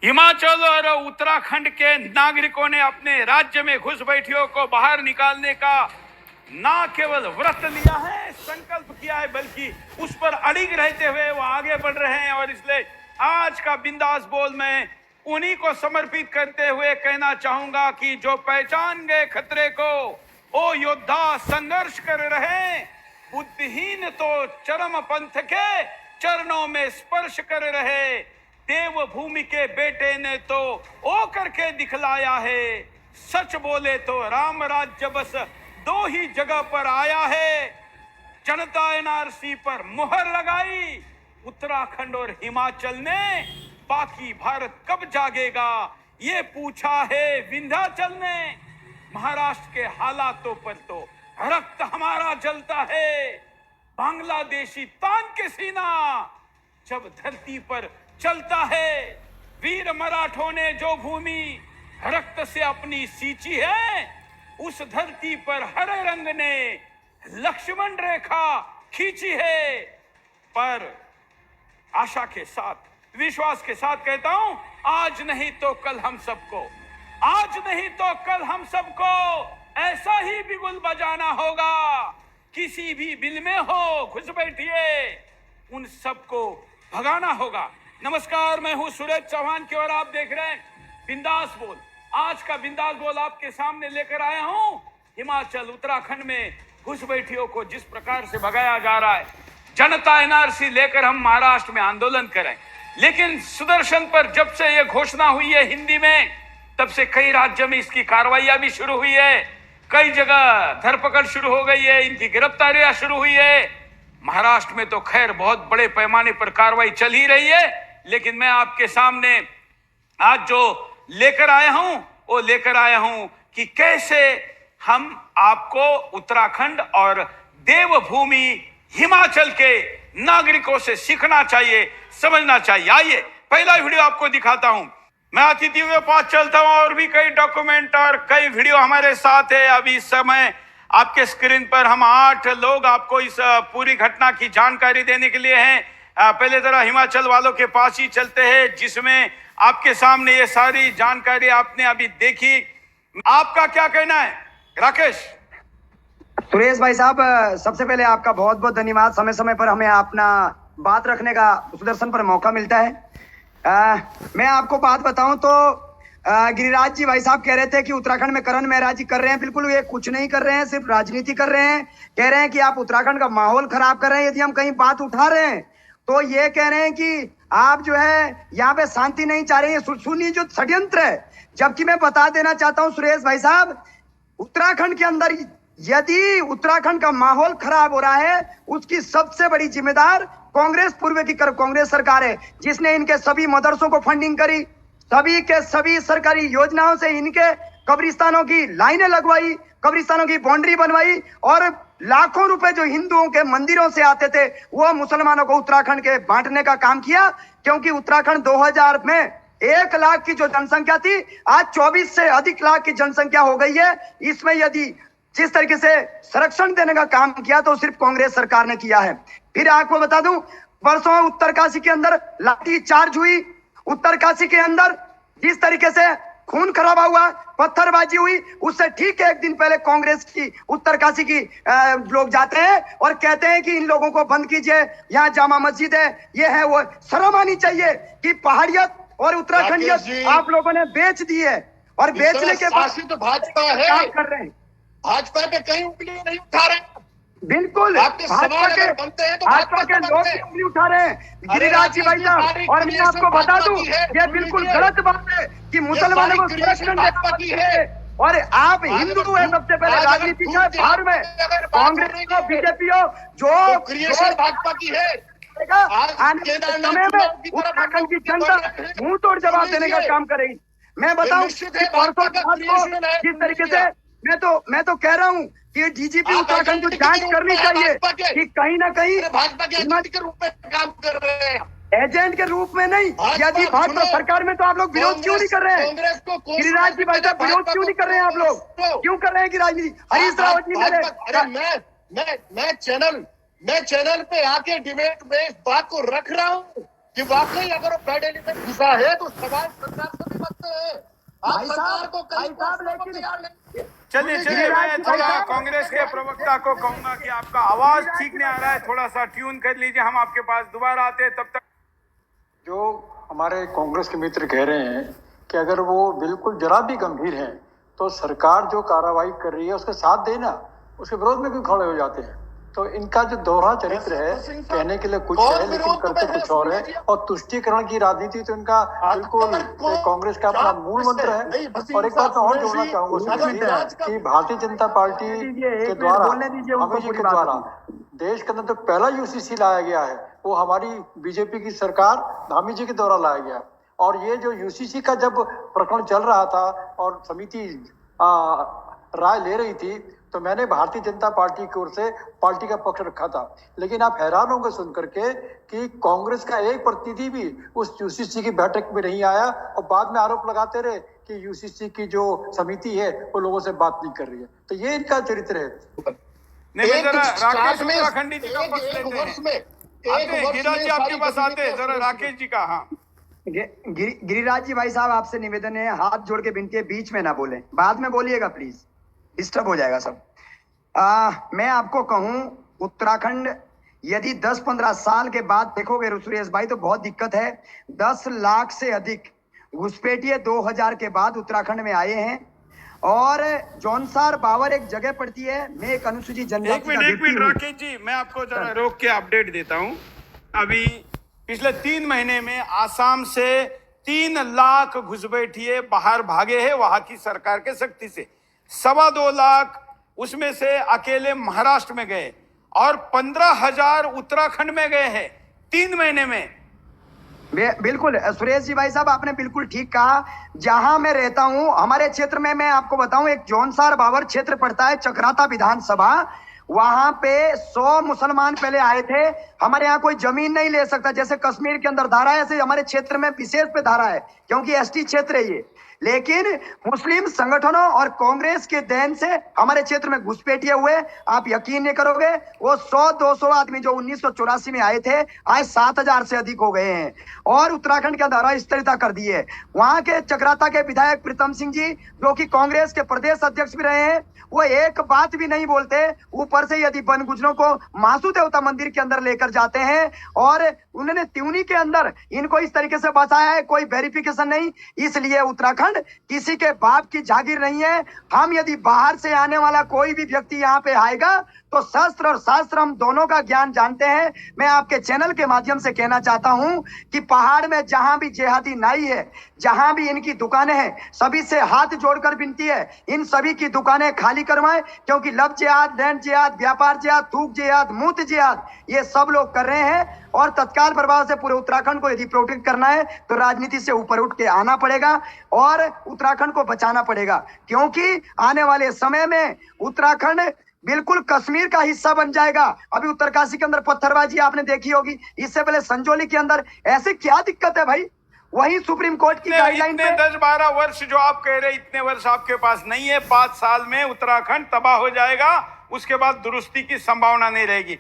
हिमाचल और उत्तराखंड के नागरिकों ने अपने राज्य में घुसपैठियों को बाहर निकालने का न केवल व्रत लिया है, संकल्प किया है, बल्कि उस पर अड़िग रहते हुए वो आगे बढ़ रहे हैं। और इसलिए आज का बिंदास बोल में उन्हीं को समर्पित करते हुए कहना चाहूंगा कि जो पहचान गए खतरे को, ओ योद्धा संघर्ष कर रहे, बुद्धिहीन तो चरम पंथ के चरणों में स्पर्श कर रहे, देवभूमि के बेटे ने तो ओ करके दिखलाया है, सच बोले तो राम राज्य बस दो ही जगह पर आया है। जनता एनआरसी पर मुहर लगाई, उत्तराखंड और हिमाचल ने, बाकी भारत कब जागेगा ये पूछा है विंध्याचल ने। महाराष्ट्र के हालातों पर तो रक्त हमारा जलता है, बांग्लादेशी तान के सीना जब धरती पर चलता है। वीर मराठों ने जो भूमि रक्त से अपनी सींची है, उस धरती पर हरे रंग ने लक्ष्मण रेखा खींची है। पर आशा के साथ, विश्वास के साथ कहता हूं, आज नहीं तो कल हम सबको, आज नहीं तो कल हम सबको ऐसा ही बिगुल बजाना होगा। किसी भी बिल में हो घुसपैठिए, उन सबको भगाना होगा। नमस्कार, मैं हूं सूरज चौहान की और आप देख रहे हैं बिंदास बोल। आज का बिंदास बोल आपके सामने लेकर आया हूं। हिमाचल उत्तराखंड में घुसपैठियों को जिस प्रकार से भगाया जा रहा है, जनता एनआरसी लेकर हम महाराष्ट्र में आंदोलन करें, लेकिन सुदर्शन पर जब से यह घोषणा हुई है हिंदी में, तब से कई राज्यों में इसकी कार्रवाइयां भी शुरू हुई है, कई जगह धरपकड़ शुरू हो गई है, इनकी गिरफ्तारियां शुरू हुई है। महाराष्ट्र में तो खैर बहुत बड़े पैमाने पर कार्रवाई चल ही रही है, लेकिन मैं आपके सामने आज जो लेकर आया हूं वो लेकर आया हूं कि कैसे हम आपको उत्तराखंड और देवभूमि हिमाचल के नागरिकों से सीखना चाहिए, समझना चाहिए। आइए पहला वीडियो आपको दिखाता हूं। मैं अतिथियों के पास चलता हूं, और भी कई डॉक्यूमेंट और कई वीडियो हमारे साथ है। अभी इस समय आपके स्क्रीन पर हम 8 लोग आपको इस पूरी घटना की जानकारी देने के लिए हैं। पहले तरह हिमाचल वालों के पास ही चलते हैं, जिसमें आपके सामने ये सारी जानकारी आपने अभी देखी। आपका क्या कहना है राकेश? सुरेश भाई साहब, सबसे पहले आपका बहुत बहुत धन्यवाद। समय समय पर हमें अपना बात रखने का सुदर्शन पर मौका मिलता है। मैं आपको बात बताऊं तो गिरिराज जी भाई साहब कह रहे थे कि उत्तराखंड में करण मेहरा जी कर रहे हैं। बिल्कुल ये कुछ नहीं कर रहे हैं, सिर्फ राजनीति कर रहे हैं। कह रहे हैं कि आप उत्तराखंड का माहौल खराब कर रहे हैं। यदि हम कहीं बात उठा रहे हैं तो ये कह रहे हैं कि आप जो है यहाँ पे शांति नहीं चाह रहे हैं, सुनिए जो षड्यंत्र है। जबकि मैं बता देना चाहता हूँ सुरेश भाई साहब, उत्तराखंड के अंदर यदि उत्तराखंड का माहौल खराब हो रहा है, उसकी सबसे बड़ी जिम्मेदार कांग्रेस पूर्व की कांग्रेस सरकार है, जिसने इनके सभी मदरसों को फंडिंग करी, सभी के सभी सरकारी योजनाओं से इनके कब्रिस्तानों की लाइनें लगवाई, कब्रिस्तानों की बाउंड्री बनवाई, और लाखों रुपए जो हिंदुओं के मंदिरों से आते थे वो मुसलमानों को उत्तराखंड के बांटने का काम किया। क्योंकि उत्तराखंड 2000 में 1 लाख की जो जनसंख्या थी, आज 24 से अधिक लाख की जनसंख्या हो गई है। इसमें यदि जिस तरीके से संरक्षण देने का काम किया तो सिर्फ कांग्रेस सरकार ने किया है। फिर आपको बता दूं, परसों उत्तरकाशी के अंदर लाठी चार्ज हुई, उत्तरकाशी के अंदर जिस तरीके से खून खराबा हुआ, पत्थरबाजी हुई, उससे ठीक 1 दिन पहले कांग्रेस की उत्तरकाशी की लोग जाते हैं और कहते हैं कि इन लोगों को बंद कीजिए, यहाँ जामा मस्जिद है, ये है वो। शर्म आनी चाहिए कि पहाड़ियत और उत्तराखंडियत आप लोगों ने बेच दी है, और बेचने के बाद तो भाजपा है, काम कर रहे हैं। भाजपा पे कहीं उंगली नहीं उठा रहे। बिल्कुल भाजपा के लोग भी उंगली उठा रहे हैं, गिरिराज जी भाई साहब। और मैं आपको बता दूं, ये बिल्कुल गलत बात है कि मुसलमानों को संरक्षण भाजपा की है। और आप हिंदू है, सबसे पहले राजनीति का बाहर में कांग्रेस हो, बीजेपी हो, जो क्रिएशन भाजपा की है। आने के समय में उत्तराखंड की जनता मुंह तोड़ जवाब देने का काम करेगी। मैं बताऊं जिस तरीके से मैं तो कह रहा हूं कि डीजीपी उत्तराखंड को जांच करनी चाहिए कि कहीं ना कहीं भाजपा के एजेंट के रूप में काम कर रहे हैं। एजेंट के रूप में नहीं, यदि भाजपा सरकार में तो आप लोग विरोध क्यों नहीं कर रहे हैं? कांग्रेस को गिरिराज जी भाई साहब, विरोध क्यों नहीं कर रहे हैं आप लोग? क्यों कर रहे हैं कि राजनीति? हरीश रावत जी मैं चैनल पे आके डिबेट में इस बात को रख रहा हूँ कि वाकई अगर वो बैडेली में घुसा है तो सवाल सरकार से भी बनते हैं। आप भाई सरकार साहब, को भाई कहीं साहब, फैसलों को लेकिन- तैयार नहीं। चलिए मैं थोड़ा कांग्रेस के प्रवक्ता को कहूंगा कि आपका आवाज ठीक नहीं आ रहा है, थोड़ा सा ट्यून कर लीजिए, हम आपके पास दोबारा आते हैं, तब तक। जो हमारे कांग्रेस के मित्र कह रहे हैं कि अगर वो बिल्कुल जरा भी गंभीर हैं तो सरकार जो कार्रवाई कर रही है उसके साथ देना, उसके विरोध में क्यों खड़े हो जाते हैं? तो इनका जो दोहरा चरित्र है, कहने के लिए कुछ है लेकिन करते कुछ और है, और तुष्टीकरण की राजनीति तो इनका बिल्कुल कांग्रेस का अपना मूल मंत्र है। और एक बात मैं और जोड़ना चाहूंगा कि भारतीय जनता पार्टी के द्वारा, अमित जी के द्वारा देश के अंदर जो पहला यूसीसी लाया गया है वो हमारी बीजेपी की सरकार धामी जी के द्वारा लाया गया। और ये जो यूसीसी का जब प्रकरण चल रहा था और समिति राय ले रही थी तो मैंने भारतीय जनता पार्टी की ओर से पार्टी का पक्ष रखा था। लेकिन आप हैरान होंगे सुन करके कि कांग्रेस का एक प्रतिनिधि भी उस यूसीसी की बैठक में नहीं आया और बाद में आरोप लगाते रहे कि यूसीसी की जो समिति है वो लोगों से बात नहीं कर रही है। तो ये इनका चरित्र है। नहीं, एक जरा राकेश में उत्तराखंडी जी का पक्ष लेते वर्ष हैं। में आते हैं गिरिराज जी, आपके पास आते हैं, जरा राकेश जी का। हाँ, गिरिराज जी भाई साहब, आपसे निवेदन है, हाथ जोड़ के विनती है, बीच में ना बोले, बाद में बोलिएगा प्लीज, डिस्टर्ब हो जाएगा सब। मैं आपको कहूं, उत्तराखंड यदि 10-15 साल के बाद देखोगे सुरेश भाई तो बहुत दिक्कत है। 10 लाख से अधिक घुसपैठिए 2000 के बाद उत्तराखंड में आए हैं। और जौनसार बावर एक जगह पड़ती है, मैं एक अनुसूचित जनजाति एक मिनट राकेश जी, मैं आपको जरा रोक के अपडेट देता हूं। अभी पिछले 3 महीने में आसाम से 3 लाख घुसपैठिए बाहर भागे हैं वहां की सरकार के सख्ती से। 2.25 लाख उसमें से अकेले महाराष्ट्र में गए और 15,000 उत्तराखंड में गए हैं 3 महीने में। बिल्कुल सुरेश जी भाई साहब, आपने बिल्कुल ठीक कहा। जहां मैं रहता हूं हमारे क्षेत्र में, मैं आपको बताऊं, एक जौनसार बावर क्षेत्र पड़ता है, चक्राता विधानसभा, वहां पे 100 मुसलमान पहले आए थे। हमारे यहाँ कोई जमीन नहीं ले सकता, जैसे कश्मीर के अंदर धारा है ऐसे हमारे क्षेत्र में विशेष पे धारा है क्योंकि एसटी क्षेत्र है ये। लेकिन मुस्लिम संगठनों और कांग्रेस के देन से हमारे क्षेत्र में घुसपैठिए हुए। आप यकीन नहीं करोगे, वो 100-200 आदमी जो 1984 में आए थे आज 7,000 से अधिक हो गए हैं और उत्तराखंड के धारा स्थिरता कर दी है। वहां के चक्राता के विधायक प्रीतम सिंह जी, जो कि कांग्रेस के प्रदेश अध्यक्ष भी रहे हैं, वो एक बात भी नहीं बोलते। ऊपर से यदि वन गुजरों को मासू देवता मंदिर के अंदर लेकर जाते हैं और उन्होंने त्यूनी के अंदर इनको इस तरीके से बचाया है, कोई वेरिफिकेशन नहीं। इसलिए उत्तराखंड किसी के बाप की जागीर नहीं है। हम यदि बाहर से आने वाला कोई भी व्यक्ति यहाँ पे आएगा तो शस्त्र और शास्त्र हम दोनों का ज्ञान जानते हैं। मैं आपके चैनल के माध्यम से कहना चाहता हूं कि पहाड़ में जहां भी जिहादी नाई है, जहां भी इनकी दुकानें हैं, सभी से हाथ जोड़कर विनती है, इन सभी की दुकानें खाली करवाएं, क्योंकि लव जिहाद, लैंड जिहाद, व्यापार जिहाद, थूक जिहाद, मूत जिहाद, ये सब लोग कर रहे हैं। और तत्काल प्रभाव से पूरे उत्तराखंड को यदि प्रोटेक्ट करना है तो राजनीति से ऊपर उठ के आना पड़ेगा और उत्तराखंड को बचाना पड़ेगा, क्योंकि आने वाले समय में उत्तराखंड बिल्कुल कश्मीर का हिस्सा बन जाएगा। अभी उत्तरकाशी के अंदर पत्थरबाजी आपने देखी होगी, इससे पहले संजौली के अंदर, ऐसे क्या दिक्कत है भाई? वही सुप्रीम कोर्ट की गाइडलाइन पे 10-12 वर्ष जो आप कह रहे हैं, इतने वर्ष आपके पास नहीं है। 5 साल में उत्तराखंड तबाह हो जाएगा, उसके बाद दुरुस्ती की संभावना नहीं रहेगी।